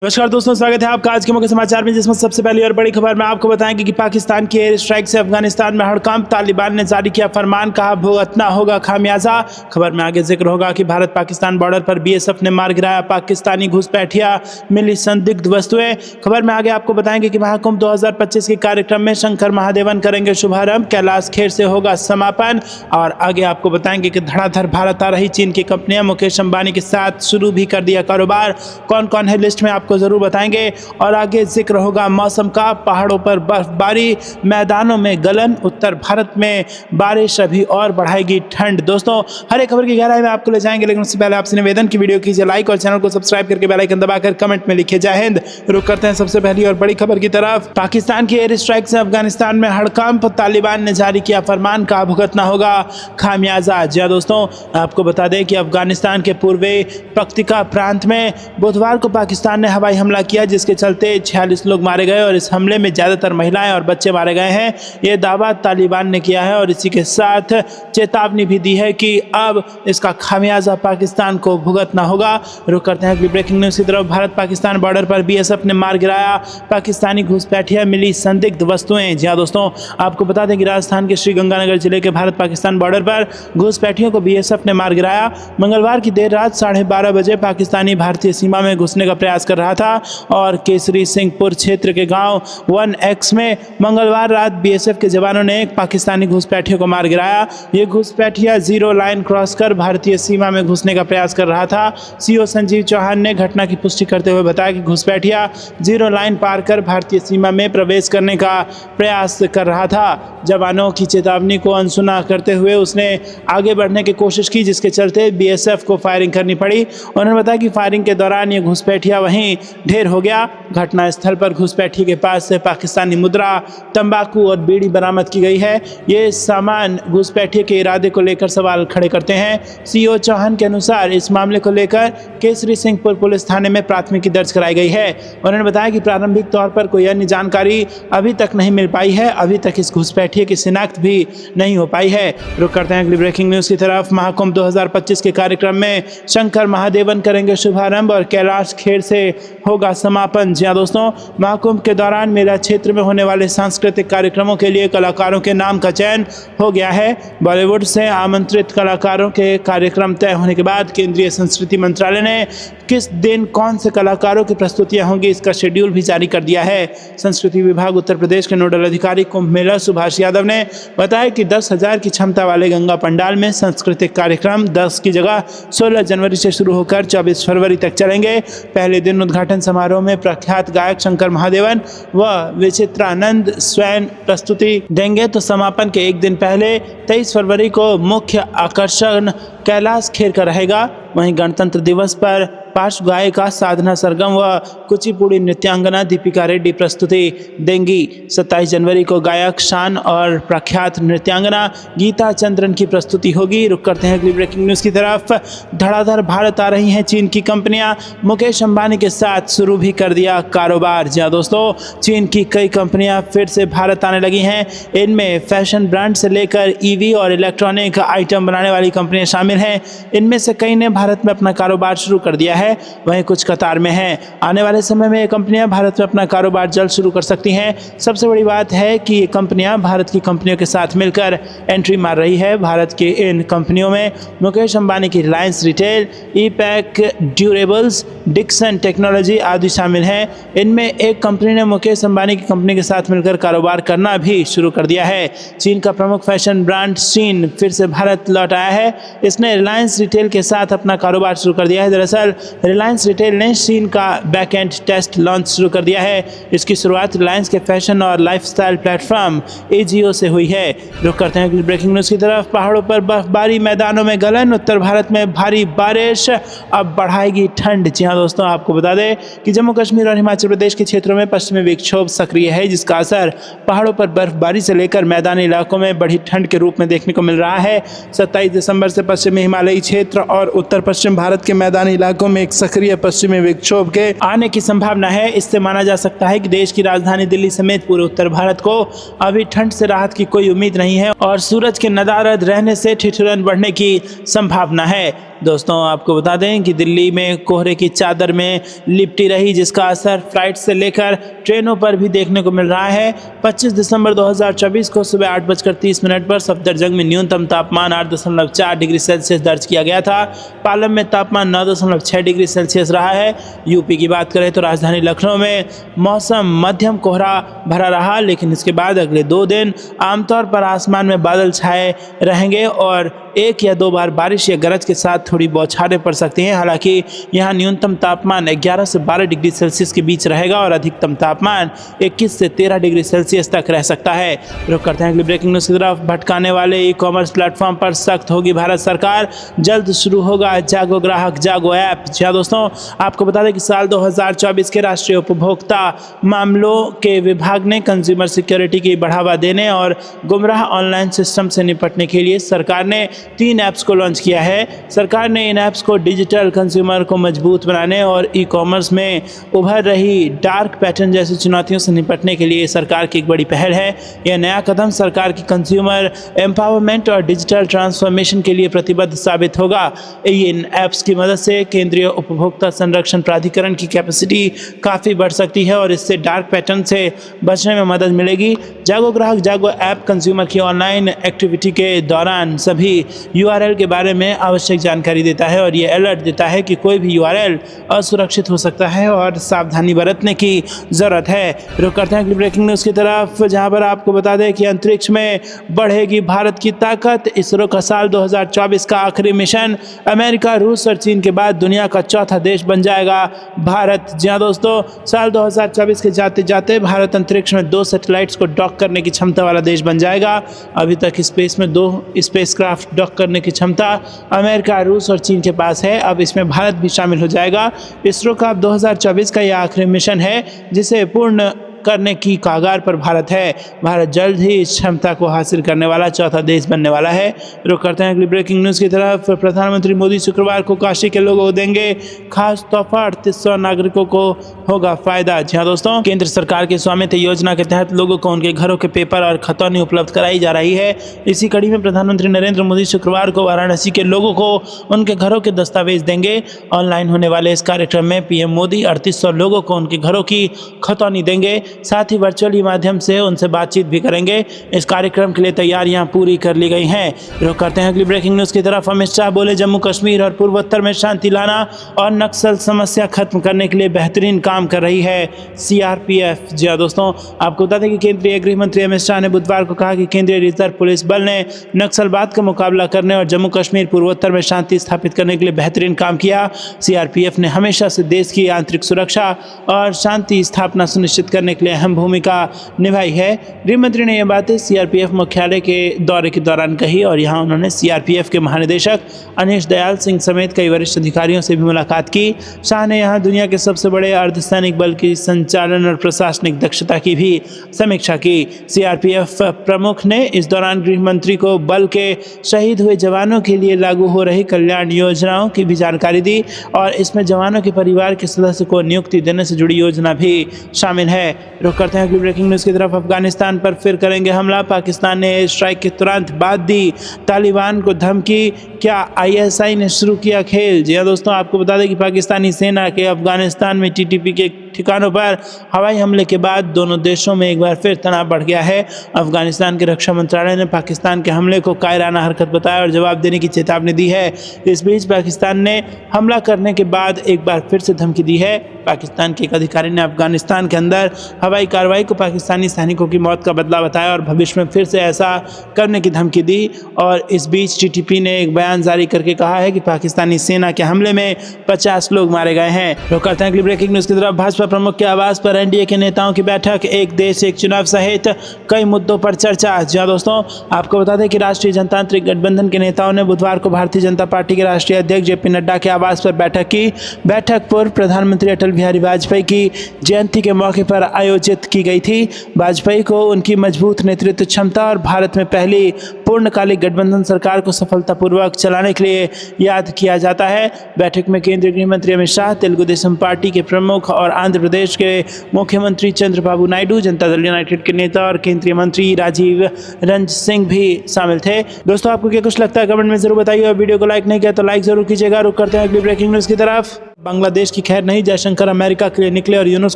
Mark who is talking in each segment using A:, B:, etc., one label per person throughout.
A: नमस्कार दोस्तों, स्वागत है आपका आज के मुख्य समाचार में, जिसमें सबसे पहली और बड़ी खबर में आपको बताएंगे कि पाकिस्तान की एयर स्ट्राइक से अफगानिस्तान में हड़कंप। तालिबान ने जारी किया फरमान, कहा भुगतना होगा खामियाजा। खबर में आगे जिक्र होगा कि भारत पाकिस्तान बॉर्डर पर बीएसएफ ने मार गिराया पाकिस्तानी घुसपैठिया, मिली संदिग्ध वस्तुएं। खबर में आगे आपको बताएंगे कि महाकुंभ 2025 के कार्यक्रम में शंकर महादेवन करेंगे शुभारंभ, कैलाश खेर से होगा समापन। और आगे आपको बताएंगे कि धड़ाधड़ भारत आ रही चीन की कंपनियां, मुकेश अंबानी के साथ शुरू भी कर दिया कारोबार। कौन कौन है लिस्ट में आपको जरूर बताएंगे। और आगे जिक्र होगा मौसम का, पहाड़ों पर बर्फबारी, मैदानों में गलन, उत्तर भारत में बारिश अभी और बढ़ाएगी ठंड। दोस्तों, हर एक खबर की गहराई में आपको ले जाएंगे, लेकिन उससे पहले आपसे निवेदन की वीडियो कीजिए लाइक और चैनल को सब्सक्राइब करके बेल आइकन दबाकर कमेंट में लिखिए जय हिंद। रुक करते हैं सबसे पहली और बड़ी खबर की तरफ। पाकिस्तान की एयर स्ट्राइक से अफगानिस्तान में हड़कंप, तालिबान ने जारी किया फरमान, कहा भुगतना होगा खामियाजा। जी दोस्तों, आपको बता दें कि अफगानिस्तान के पूर्वी पक्तिका प्रांत में बुधवार को पाकिस्तान ने हवाई हमला किया, जिसके चलते 46 लोग मारे गए और इस हमले में ज़्यादातर महिलाएं और बच्चे मारे गए हैं। ये दावा तालिबान ने किया है और इसी के साथ चेतावनी भी दी है कि अब इसका खामियाजा पाकिस्तान को भुगतना होगा। रुक करते हैं अगली ब्रेकिंग न्यूज़ की तरफ। भारत पाकिस्तान बॉर्डर पर बीएसएफ ने मार गिराया पाकिस्तानी घुसपैठिया, मिली संदिग्ध वस्तुएं। जी हाँ दोस्तों, आपको बता दें कि राजस्थान के श्रीगंगानगर जिले के भारत पाकिस्तान बॉर्डर पर घुसपैठियों को बीएसएफ ने मार गिराया। मंगलवार की देर रात 12:30 बजे पाकिस्तानी भारतीय सीमा में घुसने का प्रयास कर रहा था और केसरी सिंहपुर क्षेत्र के गांव 1X में मंगलवार रात बीएसएफ के जवानों ने एक पाकिस्तानी घुसपैठिए को मार गिराया। ये घुसपैठिया जीरो लाइन क्रॉस कर भारतीय सीमा में घुसने का प्रयास कर रहा था। सीओ संजीव चौहान ने घटना की पुष्टि करते हुए बताया कि घुसपैठिया जीरो लाइन पार कर भारतीय सीमा में प्रवेश करने का प्रयास कर रहा था। जवानों की चेतावनी को अनसुना करते हुए उसने आगे बढ़ने की कोशिश की, जिसके चलते बीएसएफ को फायरिंग करनी पड़ी। उन्होंने बताया कि फायरिंग के दौरान ये घुसपैठिया वहीं ढेर हो गया। घटनास्थल पर घुसपैठिए के पास से पाकिस्तानी मुद्रा, तंबाकू और बीड़ी बरामद की गई है। ये सामान घुसपैठिए के इरादे को लेकर सवाल खड़े करते हैं। सीओ चौहान के अनुसार इस मामले को लेकर केसरी सिंहपुर पुलिस थाने में प्राथमिकी दर्ज कराई गई है। उन्होंने बताया कि प्रारंभिक तौर पर कोई अन्य जानकारी अभी तक नहीं मिल पाई है। अभी तक इस घुसपैठिए की शिनाख्त भी नहीं हो पाई है। रुक करते हैं अगली ब्रेकिंग न्यूज़ की तरफ। महाकुंभ 2025 के कार्यक्रम में शंकर महादेवन करेंगे शुभारंभ और कैलाश खेर से होगा समापन। जी हाँ दोस्तों, महाकुंभ के दौरान मेला क्षेत्र में होने वाले सांस्कृतिक कार्यक्रमों के लिए कलाकारों के नाम का चयन हो गया है। बॉलीवुड से आमंत्रित कलाकारों के कार्यक्रम तय होने के बाद केंद्रीय संस्कृति मंत्रालय ने किस दिन कौन से कलाकारों की प्रस्तुतियां होंगी, इसका शेड्यूल भी जारी कर दिया है। संस्कृति विभाग उत्तर प्रदेश के नोडल अधिकारी कुंभ मेला सुभाष यादव ने बताया कि 10,000 की क्षमता वाले गंगा पंडाल में सांस्कृतिक कार्यक्रम 10 की जगह 16 जनवरी से शुरू होकर 24 फरवरी तक चलेंगे। पहले दिन उद्घाटन समारोह में प्रख्यात गायक शंकर महादेवन व विचित्रानंद स्वयं प्रस्तुति देंगे, तो समापन के एक दिन पहले 23 फरवरी को मुख्य आकर्षण कैलाश खेर का रहेगा। वहीं गणतंत्र दिवस पर पार्श्व गायिका साधना सरगम व कुचिपुड़ी नृत्यांगना दीपिका रेड्डी प्रस्तुति देंगी। 27 जनवरी को गायक शान और प्रख्यात नृत्यांगना गीता चंद्रन की प्रस्तुति होगी। रुक करते हैं अगली ब्रेकिंग न्यूज़ की तरफ। धड़ाधड़ भारत आ रही हैं चीन की कंपनियां, मुकेश अंबानी के साथ शुरू भी कर दिया कारोबार। जी दोस्तों, चीन की कई कंपनियां फिर से भारत आने लगी हैं। इनमें फैशन ब्रांड से लेकर ईवी और इलेक्ट्रॉनिक आइटम बनाने वाली कंपनियां शामिल हैं। इनमें से कई ने भारत में अपना कारोबार शुरू कर दिया है, वहीं कुछ कतार में हैं। आने वाले समय में ये कंपनियां भारत में अपना कारोबार जल्द शुरू कर सकती हैं। सबसे बड़ी बात है कि ये कंपनियां भारत की कंपनियों के साथ मिलकर एंट्री मार रही है। भारत के इन कंपनियों में मुकेश अंबानी की Reliance Retail, EPack durables, Dixon technology आदि शामिल हैं। इनमें एक कंपनी ने मुकेश अंबानी की कंपनी के साथ मिलकर कारोबार करना भी शुरू कर दिया है। चीन का प्रमुख फैशन ब्रांड शीन फिर से भारत लौट आया है। इसने रिलायंस रिटेल के साथ अपना कारोबार शुरू कर दिया है। दरअसल रिलायंस रिटेल ने शीन का बैकएंड टेस्ट लॉन्च शुरू कर दिया है। इसकी शुरुआत रिलायंस के फैशन और लाइफस्टाइल प्लेटफॉर्म एजियो से हुई है। रुक करते हैं ब्रेकिंग न्यूज़ की तरफ। पहाड़ों पर बर्फबारी, मैदानों में गलन, उत्तर भारत में भारी बारिश, अब बढ़ाएगी ठंड। जी हाँ दोस्तों, आपको बता दें कि जम्मू कश्मीर और हिमाचल प्रदेश के क्षेत्रों में पश्चिमी विक्षोभ सक्रिय है, जिसका असर पहाड़ों पर बर्फबारी से लेकर मैदानी इलाकों में बढ़ी ठंड के रूप में देखने को मिल रहा है। 27 दिसंबर से पश्चिमी हिमालयी क्षेत्र और उत्तर पश्चिम भारत के मैदानी इलाकों में एक सक्रिय पश्चिमी विक्षोभ के आने की संभावना है। इससे माना जा सकता है कि देश की राजधानी दिल्ली समेत पूरे उत्तर भारत को अभी ठंड से राहत की कोई उम्मीद नहीं है और सूरज के नदारद रहने से ठिठुरन बढ़ने की संभावना है। दोस्तों आपको बता दें कि दिल्ली में कोहरे की चादर में लिपटी रही, जिसका असर फ्लाइट से लेकर ट्रेनों पर भी देखने को मिल रहा है। 25 दिसंबर 2024 को सुबह 8:30 पर सफदरजंग में न्यूनतम तापमान 8.4 डिग्री सेल्सियस दर्ज किया गया था। पालम में तापमान 9.6 डिग्री सेल्सियस रहा है। यूपी की बात करें तो राजधानी लखनऊ में मौसम मध्यम कोहरा भरा रहा, लेकिन इसके बाद अगले 2 दिन आमतौर पर आसमान में बादल छाए रहेंगे और 1 या 2 बार बारिश या गरज के साथ थोड़ी बौछारें पड़ सकती हैं। हालांकि यहाँ न्यूनतम तापमान 11 से 12 डिग्री सेल्सियस के बीच रहेगा और अधिकतम तापमान 21 से 13 डिग्री सेल्सियस तक रह सकता है। रुक करते हैं अगली ब्रेकिंग न्यूज़ की तरफ। भटकाने वाले ई कॉमर्स प्लेटफॉर्म पर सख्त होगी भारत सरकार, जल्द शुरू होगा जागो ग्राहक जागो ऐप। जी हाँ दोस्तों, आपको बता दें कि साल 2024 के राष्ट्रीय उपभोक्ता मामलों के विभाग ने कंज्यूमर सिक्योरिटी की बढ़ावा देने और गुमराह ऑनलाइन सिस्टम से निपटने के लिए सरकार ने 3 ऐप्स को लॉन्च किया है। सरकार ने इन ऐप्स को डिजिटल कंज्यूमर को मजबूत बनाने और ई कॉमर्स में उभर रही डार्क पैटर्न जैसी चुनौतियों से निपटने के लिए सरकार की एक बड़ी पहल है। यह नया कदम सरकार की कंज्यूमर एम्पावरमेंट और डिजिटल ट्रांसफॉर्मेशन के लिए प्रतिबद्ध साबित होगा। इन ऐप्स की मदद से केंद्रीय उपभोक्ता संरक्षण प्राधिकरण की कैपेसिटी काफ़ी बढ़ सकती है और इससे डार्क पैटर्न से बचने में मदद मिलेगी। जागो ग्राहक जागो ऐप कंज्यूमर की ऑनलाइन एक्टिविटी के दौरान सभी URL के बारे में आवश्यक जानकारी देता है और ये अलर्ट देता है कि कोई भी URL असुरक्षित हो सकता है और सावधानी बरतने की ज़रूरत है। रुक करते हैं अगली ब्रेकिंग न्यूज़ की तरफ, जहां पर आपको बता दें कि अंतरिक्ष में बढ़ेगी भारत की ताकत। इसरो का साल 2024 का आखिरी मिशन अमेरिका, रूस और चीन के बाद दुनिया का चौथा देश बन जाएगा भारत। जी हाँ दोस्तों, साल 2024 के जाते जाते भारत अंतरिक्ष में 2 सैटेलाइट्स को डॉक करने की क्षमता वाला देश बन जाएगा। अभी तक स्पेस में 2 स्पेसक्राफ्ट डॉक करने की क्षमता अमेरिका, रूस और चीन के पास है। अब इसमें भारत भी शामिल हो जाएगा। इसरो का अब 2024 का यह आखिरी मिशन है जिसे पूर्ण करने की कगार पर भारत है। भारत जल्द ही इस क्षमता को हासिल करने वाला चौथा देश बनने वाला है। रुक करते हैं अगली ब्रेकिंग न्यूज़ की तरफ। प्रधानमंत्री मोदी शुक्रवार को काशी के लोगों को देंगे खास तोहफा, 3800 नागरिकों को होगा फायदा। जी हाँ दोस्तों, केंद्र सरकार की स्वामित्व योजना के तहत लोगों को उनके घरों के पेपर और खतौनी उपलब्ध कराई जा रही है। इसी कड़ी में प्रधानमंत्री नरेंद्र मोदी शुक्रवार को वाराणसी के लोगों को उनके घरों के दस्तावेज देंगे। ऑनलाइन होने वाले इस कार्यक्रम में PM मोदी 3800 लोगों को उनके घरों की खतौनी देंगे, साथ ही वर्चुअली माध्यम से उनसे बातचीत भी करेंगे। इस कार्यक्रम के लिए तैयारियां पूरी कर ली गई हैं। रुक करते हैं अगली ब्रेकिंग न्यूज़ की तरफ। अमित शाह बोले जम्मू कश्मीर और पूर्वोत्तर में शांति लाना और नक्सल समस्या खत्म करने के लिए बेहतरीन काम कर रही है CRPF। जी हाँ दोस्तों, आपको बता दें कि केंद्रीय गृह मंत्री अमित शाह ने बुधवार को कहा कि केंद्रीय रिजर्व पुलिस बल ने नक्सलवाद का मुकाबला करने और जम्मू कश्मीर पूर्वोत्तर में शांति स्थापित करने के लिए बेहतरीन काम किया। CRPF ने हमेशा से देश की आंतरिक सुरक्षा और शांति स्थापना सुनिश्चित करने के लिए अहम भूमिका निभाई है। गृह मंत्री ने यह बातें CRPF मुख्यालय के दौरे के दौरान कही और यहां उन्होंने CRPF के महानिदेशक अनीश दयाल सिंह समेत कई वरिष्ठ अधिकारियों से भी मुलाकात की। शाह ने यहां दुनिया के सबसे बड़े अर्धसैनिक बल की संचालन और प्रशासनिक दक्षता की भी समीक्षा की। CRPF प्रमुख ने इस दौरान गृह मंत्री को बल के शहीद हुए जवानों के लिए लागू हो रही कल्याण योजनाओं की भी जानकारी दी और इसमें जवानों के परिवार के सदस्य को नियुक्ति देने से जुड़ी योजना भी शामिल है। रुक करते हैं अगली ब्रेकिंग न्यूज़ की तरफ। अफगानिस्तान पर फिर करेंगे हमला, पाकिस्तान ने एयर स्ट्राइक के तुरंत बाद दी तालिबान को धमकी। क्या ISI ने शुरू किया खेल? जी हाँ दोस्तों, आपको बता दें कि पाकिस्तानी सेना के अफगानिस्तान में TTP के ठिकानों पर हवाई हमले के बाद दोनों देशों में एक बार फिर तनाव बढ़ गया है। अफगानिस्तान के रक्षा मंत्रालय ने पाकिस्तान के हमले को कायराना हरकत बताया और जवाब देने की चेतावनी दी है। इस बीच पाकिस्तान ने हमला करने के बाद एक बार फिर से धमकी दी है। पाकिस्तान के एक अधिकारी ने अफगानिस्तान के अंदर हवाई कार्रवाई को पाकिस्तानी सैनिकों की मौत का बदला बताया और भविष्य में फिर से ऐसा करने की धमकी दी। और इस बीच TTP ने एक बयान जारी करके कहा है कि पाकिस्तानी सेना के हमले में 50 लोग मारे गए हैं। रुक करते हैं अगली ब्रेकिंग न्यूज़ की तरफ। भाजपा प्रमुख के आवास पर NDA के नेताओं की बैठक, एक देश एक चुनाव सहित कई मुद्दों पर चर्चा। जी हाँ दोस्तों, आपको बता दें कि राष्ट्रीय जनतांत्रिक गठबंधन के नेताओं ने बुधवार को भारतीय जनता पार्टी के राष्ट्रीय अध्यक्ष JP नड्डा के आवास पर बैठक की। बैठक पूर्व प्रधानमंत्री अटल बिहारी वाजपेयी की जयंती के मौके पर आयोजित की गई थी। वाजपेयी को उनकी मजबूत नेतृत्व क्षमता और भारत में पहली पूर्णकालिक गठबंधन सरकार को सफलतापूर्वक चलाने के लिए याद किया जाता है। बैठक में केंद्रीय गृह मंत्री अमित शाह, तेलुगु देशम पार्टी के प्रमुख और आंध्र आंध्र प्रदेश के मुख्यमंत्री चंद्रबाबू नायडू, जनता दल यूनाइटेड के नेता और केंद्रीय मंत्री राजीव रंजन सिंह भी शामिल थे। दोस्तों, आपको क्या कुछ लगता है कमेंट में जरूर बताइए और वीडियो को लाइक नहीं किया तो लाइक जरूर कीजिएगा। रुक करते हैं अगली ब्रेकिंग न्यूज की तरफ। बांग्लादेश की खैर नहीं, जयशंकर अमेरिका के लिए निकले और यूनुस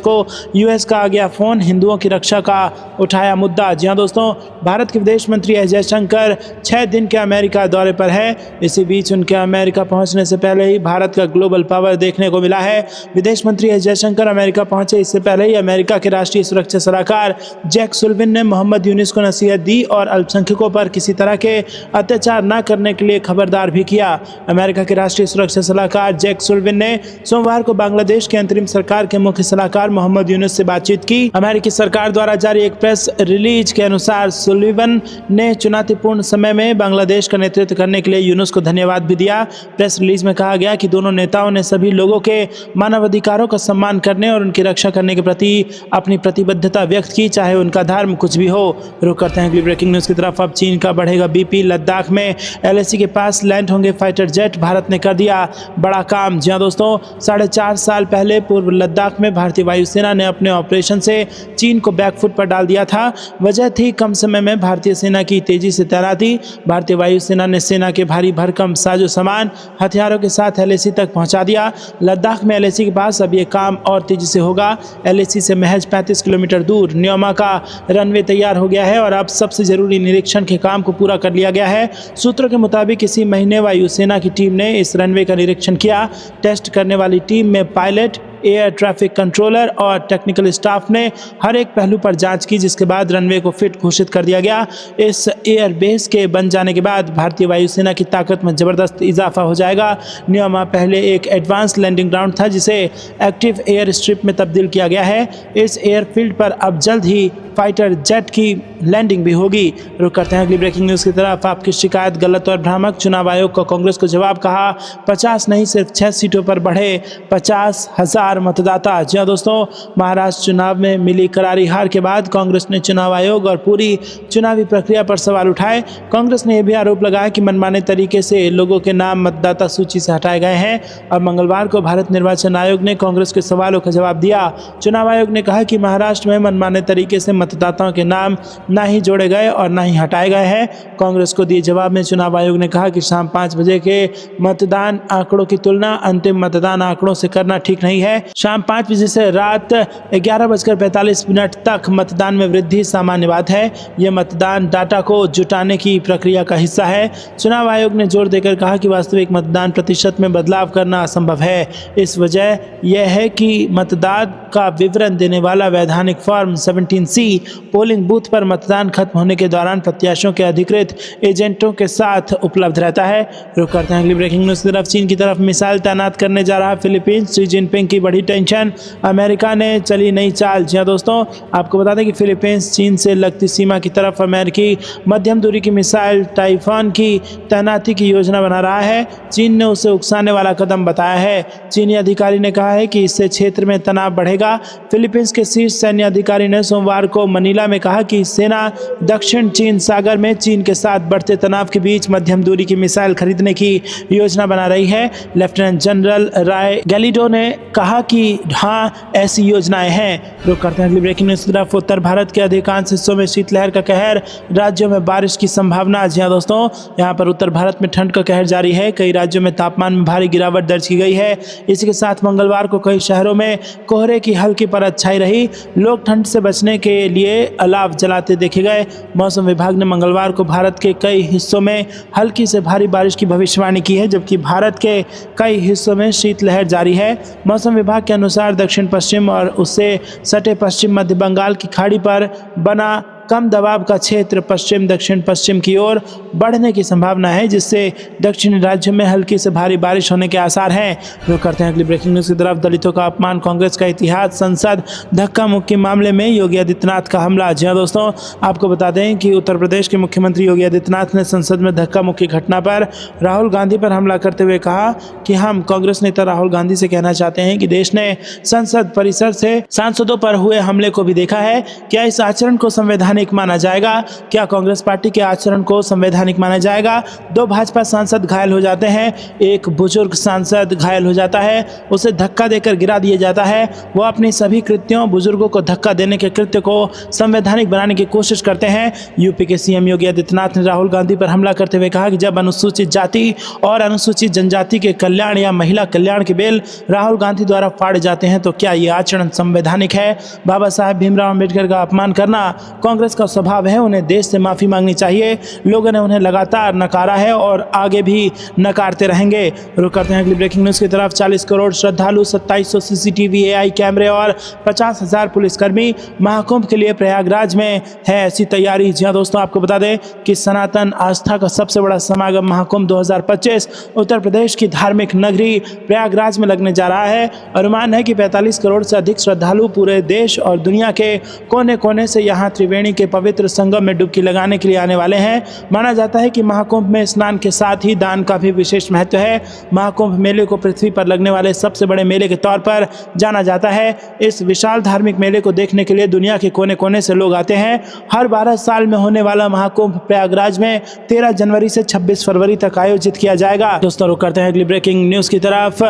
A: को यूएस का आ गया फोन, हिंदुओं की रक्षा का उठाया मुद्दा। जी हां दोस्तों, भारत के विदेश मंत्री एस जयशंकर 6 दिन के अमेरिका दौरे पर है। इसी बीच उनके अमेरिका पहुंचने से पहले ही भारत का ग्लोबल पावर देखने को मिला है। विदेश मंत्री एस जयशंकर अमेरिका पहुंचे इससे पहले ही अमेरिका के राष्ट्रीय सुरक्षा सलाहकार जैक सुल्लिवन ने मोहम्मद यूनुस को नसीहत दी और अल्पसंख्यकों पर किसी तरह के अत्याचार न करने के लिए खबरदार भी किया। अमेरिका के राष्ट्रीय सुरक्षा सलाहकार जैक सुल्लिवन ने सोमवार को बांग्लादेश के अंतरिम सरकार के मुख्य सलाहकार मोहम्मद यूनुस से बातचीत की। अमेरिकी सरकार द्वारा जारी एक प्रेस रिलीज के अनुसार सुल्लिवन ने चुनौतीपूर्ण समय में बांग्लादेश का नेतृत्व करने के लिए यूनुस को धन्यवाद भी दिया। प्रेस रिलीज में कहा गया कि दोनों नेताओं ने सभी लोगों के मानवाधिकारों का सम्मान करने और उनकी रक्षा करने के प्रति अपनी प्रतिबद्धता व्यक्त की, चाहे उनका धर्म कुछ भी हो। रुक करते हैं अगली ब्रेकिंग न्यूज की तरफ। अब चीन का बढ़ेगा बीपी, लद्दाख में एलएसी के पास लैंड होंगे फाइटर जेट, भारत ने कर दिया बड़ा काम। जी हां दोस्तों, 4.5 साल पहले पूर्व लद्दाख में भारतीय वायुसेना ने अपने ऑपरेशन से चीन को बैकफुट पर डाल दिया था। वजह थी कम समय में भारतीय सेना की तेजी से तैनाती। भारतीय वायुसेना ने सेना के भारी भरकम साजो सामान हथियारों के साथ एलएसी तक पहुंचा दिया। लद्दाख में एलएसी के पास अब ये काम और तेजी से होगा। एलएसी से महज 35 किलोमीटर दूर न्योमा का रनवे तैयार हो गया है और अब सबसे जरूरी निरीक्षण के काम को पूरा कर लिया गया है। सूत्रों के मुताबिक इसी महीने वायुसेना की टीम ने इस रनवे का निरीक्षण किया। टेस्ट करने वाली टीम में पायलट, एयर ट्रैफिक कंट्रोलर और टेक्निकल स्टाफ ने हर एक पहलू पर जांच की, जिसके बाद रनवे को फिट घोषित कर दिया गया। इस एयर बेस के बन जाने के बाद भारतीय वायुसेना की ताकत में जबरदस्त इजाफा हो जाएगा। न्योमा पहले एक एडवांस लैंडिंग ग्राउंड था जिसे एक्टिव एयर स्ट्रिप में तब्दील किया गया है। इस एयरफील्ड पर अब जल्द ही फाइटर जेट की लैंडिंग भी होगी। रुक करते हैं अगली ब्रेकिंग न्यूज की तरफ। आपकी शिकायत गलत और भ्रामक, चुनाव आयोग का कांग्रेस को जवाब, कहा 50 नहीं सिर्फ 6 सीटों पर बढ़े 50,000 मतदाता। जी हां दोस्तों, महाराष्ट्र चुनाव में मिली करारी हार के बाद कांग्रेस ने चुनाव आयोग और पूरी चुनावी प्रक्रिया पर सवाल उठाए। कांग्रेस ने यह भी आरोप लगाया कि मनमाने तरीके से लोगों के नाम मतदाता सूची से हटाए गए हैं। अब मंगलवार को भारत निर्वाचन आयोग ने कांग्रेस के सवालों का जवाब दिया। चुनाव आयोग ने कहा कि महाराष्ट्र में मनमाने तरीके से मतदाताओं के नाम ना ही जोड़े गए और ना ही हटाए गए हैं। कांग्रेस को दिए जवाब में चुनाव आयोग ने कहा कि शाम 5 बजे के मतदान आंकड़ों की तुलना अंतिम मतदान आंकड़ों से करना ठीक नहीं है। शाम 5 बजे से रात 11:45 तक मतदान में वृद्धि सामान्य बात है। यह मतदान डाटा को जुटाने की प्रक्रिया का हिस्सा है। चुनाव आयोग ने जोर देकर कहा कि वास्तविक मतदान प्रतिशत में बदलाव करना असंभव है। इस वजह यह है कि मतदान का विवरण देने वाला वैधानिक फॉर्म 17C पोलिंग बूथ पर मतदान खत्म होने के दौरान प्रत्याशियों के अधिकृत एजेंटों के साथ उपलब्ध रहता है। रुक करते हैं अगली ब्रेकिंग न्यूज की तरफ। चीन की तरफ मिसाइल तैनात करने जा रहा फिलीपींस, शी जिनपिंग की बड़ी टेंशन, अमेरिका ने चली नई चाल। जी हां दोस्तों, आपको बता दें कि फिलीपींस चीन से लगती सीमा की तरफ अमेरिकी मध्यम दूरी की मिसाइल टाइफॉन की तैनाती की योजना बना रहा है। चीन ने उसे उकसाने वाला कदम बताया है। चीनी अधिकारी ने कहा है कि इससे क्षेत्र में तनाव बढ़ेगा। फिलीपींस के शीर्ष सैन्य अधिकारी ने सोमवार को मनीला में कहा कि सेना दक्षिण चीन सागर में चीन के साथ बढ़ते तनाव के बीच मध्यम दूरी की मिसाइल खरीदने की योजना बना रही है। लेफ्टिनेंट जनरल राय गैलिडो ने कहा कि हाँ, ऐसी योजनाएं हैं। रुक करते हैं अगली ब्रेकिंग न्यूज की तरफ। उत्तर भारत के अधिकांश हिस्सों में शीतलहर का कहर, राज्यों में बारिश की संभावना। जी हां दोस्तों, यहाँ पर उत्तर भारत में ठंड का कहर जारी है। कई राज्यों में तापमान में भारी गिरावट दर्ज की गई है। इसी के साथ मंगलवार को कई शहरों में कोहरे की हल्की परत छाई रही। लोग ठंड से बचने के लिए अलाव जलाते देखे गए। मौसम विभाग ने मंगलवार को भारत के कई हिस्सों में हल्की से भारी बारिश की भविष्यवाणी की है, जबकि भारत के कई हिस्सों में शीतलहर जारी है। मौसम विभाग के अनुसार दक्षिण पश्चिम और उससे सटे पश्चिम मध्य बंगाल की खाड़ी पर बना कम दबाव का क्षेत्र पश्चिम दक्षिण पश्चिम की ओर बढ़ने की संभावना है, जिससे दक्षिणी राज्यों में हल्की से भारी बारिश होने के आसार हैं। रुक करते हैं अगली ब्रेकिंग न्यूज की तरफ। दलितों का अपमान, कांग्रेस का इतिहास, संसद धक्का मुक्की मामले में योगी आदित्यनाथ का हमला। जी हां दोस्तों, आपको बता दें कि उत्तर प्रदेश के मुख्यमंत्री योगी आदित्यनाथ ने संसद में धक्का मुक्की घटना पर राहुल गांधी पर हमला करते हुए कहा कि हम कांग्रेस नेता राहुल गांधी से कहना चाहते हैं कि देश ने संसद परिसर से सांसदों पर हुए हमले को भी देखा है। क्या इस आचरण को संवैधानिक संवैधानिक माना जाएगा? क्या कांग्रेस पार्टी के आचरण को संवैधानिक माना जाएगा? 2 भाजपा सांसद घायल हो जाते हैं, एक बुजुर्ग सांसद घायल हो जाता है, उसे धक्का देकर गिरा दिया जाता है। वो अपनी सभी कृत्यों, बुजुर्गों को धक्का देने के कृत्य को संवैधानिक बनाने की कोशिश करते हैं। यूपी के सीएम योगी आदित्यनाथ ने राहुल गांधी पर हमला करते हुए कहा कि जब अनुसूचित जाति और अनुसूचित जनजाति के कल्याण या महिला कल्याण के बिल राहुल गांधी द्वारा फाड़े जाते हैं तो क्या ये आचरण संवैधानिक है? बाबा साहेब भीमराव अम्बेडकर का अपमान करना कांग्रेस का स्वभाव है, उन्हें देश से माफी मांगनी चाहिए। लोगों ने उन्हें लगातार नकारा है और आगे भी नकारते रहेंगे। रुक करते हैं अगली ब्रेकिंग न्यूज की तरफ। 40 करोड़ श्रद्धालु, 2700 सीसीटीवी, एआई कैमरे और 50,000 पुलिसकर्मी महाकुंभ के लिए प्रयागराज में है ऐसी तैयारी। जी हाँ दोस्तों, आपको बता दें कि सनातन आस्था का सबसे बड़ा समागम महाकुंभ 2025 उत्तर प्रदेश की धार्मिक नगरी प्रयागराज में लगने जा रहा है। अनुमान है कि 45 करोड़ से अधिक श्रद्धालु पूरे देश और दुनिया के कोने कोने से यहाँ त्रिवेणी के पवित्र संगम में डुबकी लगाने के लिए आने वाले हैं। माना जाता है कि महाकुंभ में स्नान के साथ ही दान का भी विशेष महत्व है। महाकुंभ मेले को पृथ्वी पर लगने वाले सबसे बड़े मेले के तौर पर जाना जाता है। इस विशाल धार्मिक मेले को देखने के लिए दुनिया के कोने कोने से लोग आते हैं। हर 12 साल में होने वाला महाकुंभ प्रयागराज में 13 जनवरी से 26 फरवरी तक आयोजित किया जाएगा। दोस्तों रुक करते हैं अगली ब्रेकिंग न्यूज की तरफ।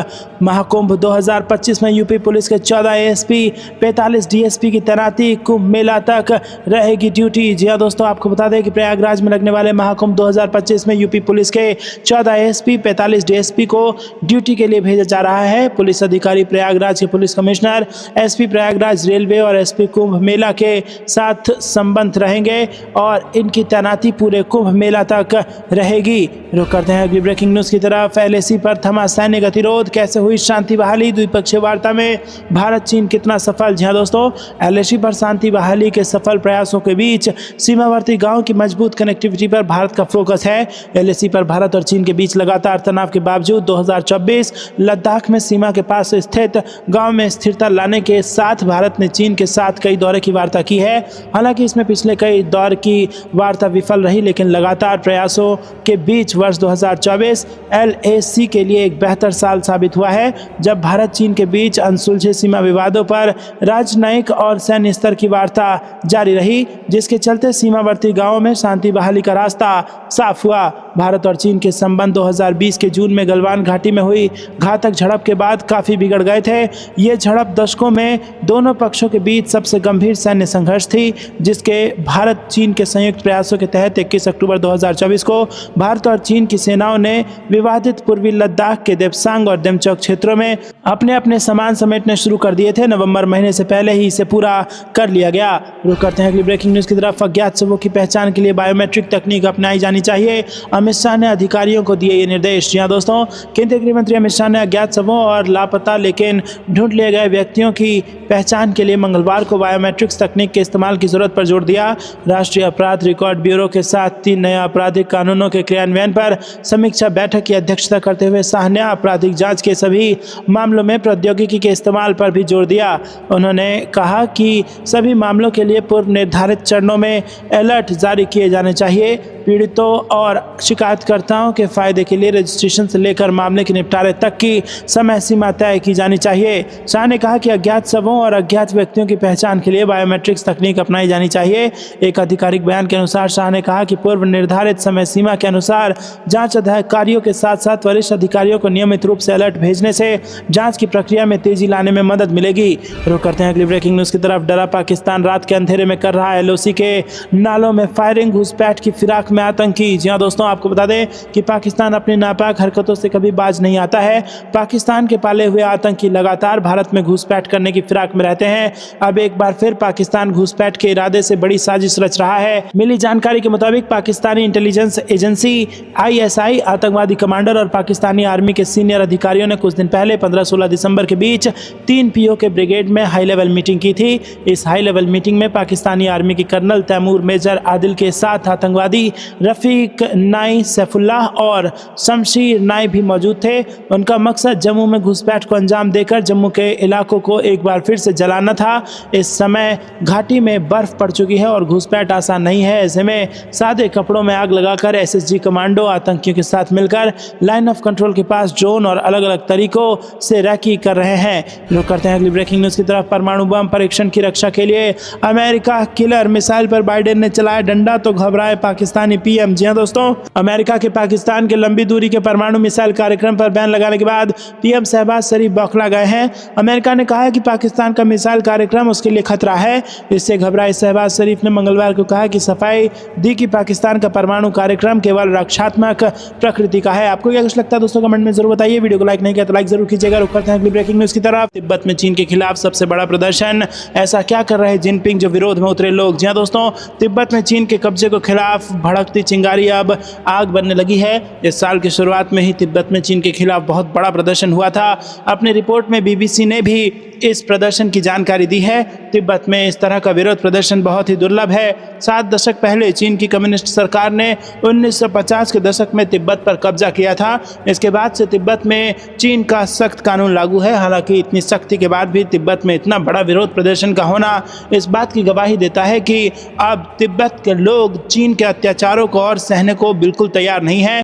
A: महाकुंभ 2025 में यूपी पुलिस के 14 एएसपी, 45 डीएसपी की तैनाती, कुंभ मेला तक रहेगी ड्यूटी। जी हाँ दोस्तों, आपको बता दें कि प्रयागराज में लगने वाले महाकुंभ 2025 में यूपी पुलिस के 14 एएसपी, 45 डीएसपी को ड्यूटी के लिए भेजा जा रहा है। पुलिस अधिकारी प्रयागराज के police commissioner, SP Prayagraj railway और एसपी कुंभ मेला के साथ संबंध रहेंगे और इनकी तैनाती पूरे कुंभ मेला तक रहेगी। रुक करते हैं अगली ब्रेकिंग न्यूज की तरफ। एलएसी पर थमा सैन्य गतिरोध, कैसे हुई शांति बहाली? द्विपक्षीय वार्ता में भारत चीन कितना सफल? जी हाँ दोस्तों, एलएसी पर शांति बहाली के सफल प्रयासों के बीच सीमावर्ती गांव की मजबूत कनेक्टिविटी पर भारत का फोकस है। एलएसी पर भारत और चीन के बीच लगातार तनाव के बावजूद 2024 लद्दाख में सीमा के पास स्थित गांव में स्थिरता लाने के साथ भारत ने चीन के साथ कई दौरे की वार्ता की है। हालांकि इसमें पिछले कई दौर की वार्ता विफल रही, लेकिन लगातार प्रयासों के बीच वर्ष 2024 एलएसी के लिए एक बेहतर साल साबित हुआ है, जब भारत चीन के बीच अनसुलझे सीमा विवादों पर राजनयिक और सैन्य स्तर की वार्ता जारी रही, जिसके चलते सीमावर्ती गांवों में शांति बहाली का रास्ता साफ हुआ। भारत और चीन के संबंध 2020 के जून में गलवान घाटी में हुई घातक झड़प के बाद काफी बिगड़ गए थे। ये झड़प दशकों में दोनों पक्षों के बीच सबसे गंभीर सैन्य संघर्ष थी, जिसके भारत चीन के संयुक्त प्रयासों के तहत 21 अक्टूबर 2024 को भारत और चीन की सेनाओं ने विवादित पूर्वी लद्दाख के देपसांग और डेमचौक क्षेत्रों में अपने अपने सामान समेटने शुरू कर दिए थे। नवंबर महीने से पहले ही इसे पूरा कर लिया गया। रुक करते हैं अगली ब्रेकिंग न्यूज की तरफ। अज्ञात शवों की पहचान के लिए बायोमेट्रिक तकनीक अपनाई जानी चाहिए, अमित शाह ने अधिकारियों को दिए ये निर्देश। जी हाँ दोस्तों, केंद्रीय गृह मंत्री अमित शाह ने अज्ञात शवों और लापता लेकिन ढूंढ लिए गए व्यक्तियों की पहचान के लिए मंगलवार को बायोमेट्रिक्स तकनीक के इस्तेमाल की जरूरत पर जोर दिया। राष्ट्रीय अपराध रिकॉर्ड ब्यूरो के साथ 3 नए आपराधिक कानूनों के क्रियान्वयन पर समीक्षा बैठक की अध्यक्षता करते हुए शाह ने आपराधिक जांच के सभी मामलों में प्रौद्योगिकी के इस्तेमाल पर भी जोर दिया। उन्होंने कहा कि सभी मामलों के लिए पूर्व निर्धारित चरणों में अलर्ट जारी किए जाने चाहिए। पीड़ितों और शिकायतकर्ताओं के फायदे के लिए रजिस्ट्रेशन से लेकर मामले के निपटारे तक की समय सीमा तय की जानी चाहिए। शाह ने कहा कि अज्ञात शवों और अज्ञात व्यक्तियों की पहचान के लिए बायोमेट्रिक्स तकनीक अपनाई जानी चाहिए। एक आधिकारिक बयान के अनुसार शाह ने कहा कि पूर्व निर्धारित समय सीमा के अनुसार जांच अधिकारियों के साथ साथ वरिष्ठ अधिकारियों को नियमित रूप से अलर्ट भेजने से जांच की प्रक्रिया में तेजी लाने में मदद मिलेगी। रुक करते हैं अगली ब्रेकिंग न्यूज की तरफ। डरा पाकिस्तान, रात के अंधेरे में कर रहा है एलओसी के नालों में फायरिंग, घुसपैठ की फिराक में आतंकी। जी हाँ दोस्तों, आपको बता दें कि पाकिस्तान अपनी नापाक हरकतों से कभी बाज नहीं आता है। पाकिस्तान के पाले हुए आतंकी लगातार भारत में घुसपैठ करने की फिराक में रहते हैं। अब एक बार फिर पाकिस्तान घुसपैठ के इरादे से बड़ी साजिश रच रहा है। मिली जानकारी के मुताबिक पाकिस्तानी इंटेलिजेंस एजेंसी आईएसआई आतंकवादी कमांडर और पाकिस्तानी आर्मी के सीनियर अधिकारियों ने कुछ दिन पहले 15-16 दिसंबर के बीच 3 पीओ के ब्रिगेड में हाई लेवल मीटिंग की थी। इस हाई लेवल मीटिंग में पाकिस्तानी आर्मी के कर्नल तैमूर मेजर आदिल के साथ आतंकवादी रफ़ीक नाई सैफुल्लाह और शमशीर नाई भी मौजूद थे। उनका मकसद जम्मू में घुसपैठ को अंजाम देकर जम्मू के इलाकों को एक बार फिर से जलाना था। इस समय घाटी में बर्फ़ पड़ चुकी है और घुसपैठ आसान नहीं है। ऐसे में सादे कपड़ों में आग लगाकर SSG कमांडो आतंकियों के साथ मिलकर लाइन ऑफ कंट्रोल के पास ड्रोन और अलग अलग तरीकों से रैकी कर रहे हैं। रुक करते हैं अगली ब्रेकिंग न्यूज़ की तरफ। परमाणु बम परीक्षण की रक्षा के लिए अमेरिका किलर मिसाइल पर बाइडेन ने चलाया डंडा तो घबराए पाकिस्तानी PM। जी हाँ दोस्तों, अमेरिका के पाकिस्तान के लंबी दूरी के परमाणु मिसाइल कार्यक्रम पर बैन लगाने के बाद PM शहबाज शरीफ बौखला गए हैं। अमेरिका ने कहा है कि पाकिस्तान का मिसाइल कार्यक्रम उसके लिए खतरा है। इससे घबराए शहबाज शरीफ ने मंगलवार को कहा कि सफाई दी कि पाकिस्तान का परमाणु कार्यक्रम केवल रक्षात्मक प्रकृति का है। आपको क्या कुछ लगता है दोस्तों, कमेंट में जरूर बताइए। वीडियो को लाइक नहीं किया तो लाइक जरूर कीजिएगा। रुक करते हैं अगली ब्रेकिंग न्यूज़ की तरफ। तिब्बत में चीन के खिलाफ सबसे बड़ा प्रदर्शन, ऐसा क्या कर रहे जिनपिंग जो विरोध में उतरे लोग। जी हाँ दोस्तों, तिब्बत में चीन के कब्जे के खिलाफ भड़कती चिंगारी अब आग बनने लगी है। इस साल की शुरुआत में ही तिब्बत में चीन के खिलाफ बहुत बड़ा प्रदर्शन हुआ था। अपनी रिपोर्ट में BBC ने भी इस प्रदर्शन की जानकारी दी है। तिब्बत में इस तरह का विरोध प्रदर्शन बहुत ही दुर्लभ है। 7 दशक पहले चीन की कम्युनिस्ट सरकार ने 1950 के दशक में तिब्बत पर कब्जा किया था। इसके बाद से तिब्बत में चीन का सख्त कानून लागू है। हालांकि इतनी सख्ती के बाद भी तिब्बत में इतना बड़ा विरोध प्रदर्शन का होना इस बात की गवाही देता है कि अब तिब्बत के लोग चीन के अत्याचारों को और सहने को बिल्कुल तैयार नहीं है।